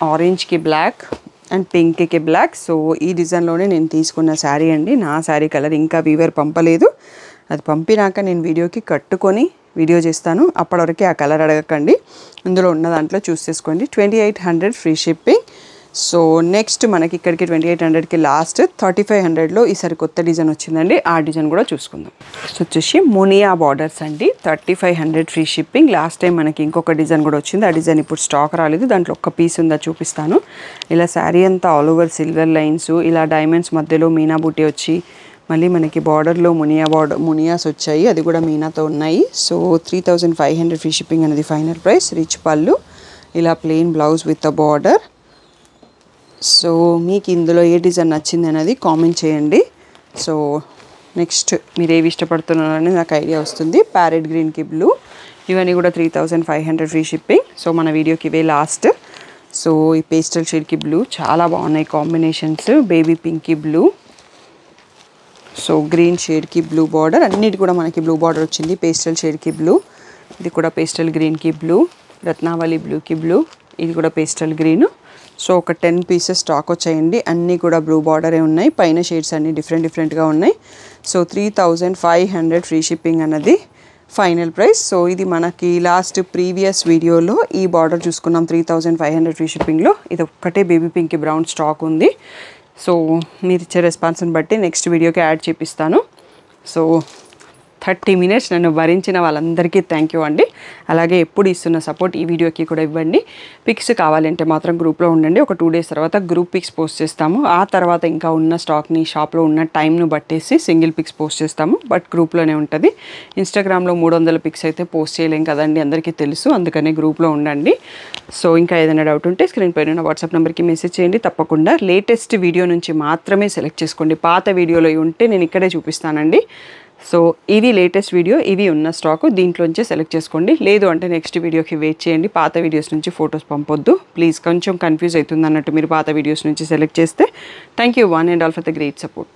A: ఆరెంజ్కి బ్లాక్ అండ్ పింక్కి బ్లాక్. సో ఈ డిజైన్లోనే నేను తీసుకున్న శారీ అండి. నా శారీ కలర్ ఇంకా వీవర్ పంపలేదు, అది పంపినాక నేను వీడియోకి కట్టుకొని వీడియో చేస్తాను. అప్పటివరకు ఆ కలర్ అడగకండి, ఇందులో ఉన్న దాంట్లో చూస్ చేసుకోండి. 2800 ఫ్రీ షిప్పింగ్. సో నెక్స్ట్ మనకి ఇక్కడికి 2800కి లాస్ట్ 3500లో ఈసారి కొత్త డిజైన్ వచ్చిందండి. ఆ డిజైన్ కూడా చూసుకుందాం. సో వచ్చేసి మునియా బార్డర్స్ అండి, 3500 ఫ్రీ షిప్పింగ్. లాస్ట్ టైం మనకి ఇంకొక డిజైన్ కూడా వచ్చింది, ఆ డిజైన్ ఇప్పుడు స్టాక్ రాలేదు. దాంట్లో ఒక్క పీస్ ఉందా చూపిస్తాను. ఇలా శారీ అంతా ఆల్ ఓవర్ సిల్వర్ లైన్స్, ఇలా డైమండ్స్ మధ్యలో మీనా బూటీ వచ్చి, మళ్ళీ మనకి బార్డర్లో మునియాస్ వచ్చాయి, అది కూడా మీనాతో ఉన్నాయి. సో 3500 ఫ్రీ షిప్పింగ్ అనేది ఫైనల్ ప్రైస్. రిచ్ పళ్ళు, ఇలా plain blouse with a border. So మీకు ఇందులో ఏ డిజైన్ నచ్చింది అనేది కామెంట్ చేయండి. సో నెక్స్ట్ మీరు ఏవి ఇష్టపడుతున్నారో అనేది నాకు ఐడియా వస్తుంది. ప్యారెట్ గ్రీన్కి బ్లూ, ఇవన్నీ కూడా 3500 ఫ్రీ షిప్పింగ్. సో మన వీడియోకి ఇవే లాస్ట్. సో ఈ పేస్టల్ షేడ్కి బ్లూ చాలా బాగున్నాయి కాంబినేషన్స్. బేబీ పింక్కి బ్లూ, సో గ్రీన్ షేడ్కి బ్లూ బార్డర్, అన్నిటి కూడా మనకి బ్లూ బార్డర్ వచ్చింది. పేస్టల్ షేడ్కి బ్లూ, ఇది కూడా పేస్టల్ గ్రీన్కి బ్లూ, రత్నావళి బ్లూకి బ్లూ, ఇది కూడా పేస్టల్ గ్రీన్. సో ఒక 10 పీసెస్ స్టాక్ వచ్చాయండి, అన్నీ కూడా బ్లూ బార్డరే ఉన్నాయి. పైన షేడ్స్ అన్నీ డిఫరెంట్గా ఉన్నాయి. సో 3500 ఫ్రీ షిప్పింగ్ అన్నది ఫైనల్ ప్రైస్. సో ఇది మనకి లాస్ట్ ప్రీవియస్ వీడియోలో ఈ బార్డర్ చూసుకున్నాం 3500 ఫ్రీ షిప్పింగ్లో. ఇది ఒక్కటే బేబీ పింక్ బ్రౌన్ స్టాక్ ఉంది. సో మీరు ఇచ్చే రెస్పాన్స్ని బట్టి నెక్స్ట్ వీడియోకి యాడ్ చేపిస్తాను. సో 30 మినిట్స్ నన్ను భరించిన వాళ్ళందరికీ థ్యాంక్ యూ అండి. అలాగే ఎప్పుడు ఇస్తున్న సపోర్ట్ ఈ వీడియోకి కూడా ఇవ్వండి. పిక్స్ కావాలంటే మాత్రం గ్రూప్లో ఉండండి. ఒక 2 డేస్ తర్వాత గ్రూప్ పిక్స్ పోస్ట్ చేస్తాము. ఆ తర్వాత ఇంకా ఉన్న స్టాక్ని షాప్లో ఉన్న టైంను బట్టేసి సింగిల్ పిక్స్ పోస్ట్ చేస్తాము, బట్ గ్రూప్లోనే ఉంటుంది. ఇన్స్టాగ్రామ్లో 300 పిక్స్ అయితే పోస్ట్ చేయలేం కదండి, అందరికీ తెలుసు. అందుకనే గ్రూప్లో ఉండండి. సో ఇంకా ఏదైనా డౌట్ ఉంటే స్క్రీన్ పైన ఉన్న వాట్సాప్ నెంబర్కి మెసేజ్ చేయండి. తప్పకుండా లేటెస్ట్ వీడియో నుంచి మాత్రమే సెలెక్ట్ చేసుకోండి. పాత వీడియోలో ఉంటే నేను ఇక్కడే చూపిస్తానండి. సో ఇది లేటెస్ట్ వీడియో, ఇవి ఉన్న స్టాక్, దీంట్లోంచే సెలెక్ట్ చేసుకోండి. లేదు అంటే నెక్స్ట్ వీడియోకి వెయిట్ చేయండి. పాత వీడియోస్ నుంచి ఫొటోస్ పంపొద్దు ప్లీజ్. కొంచెం కన్ఫ్యూజ్ అవుతుంది అన్నట్టు మీరు పాత వీడియోస్ నుంచి సెలెక్ట్ చేస్తే. Thank you one and all for the great support.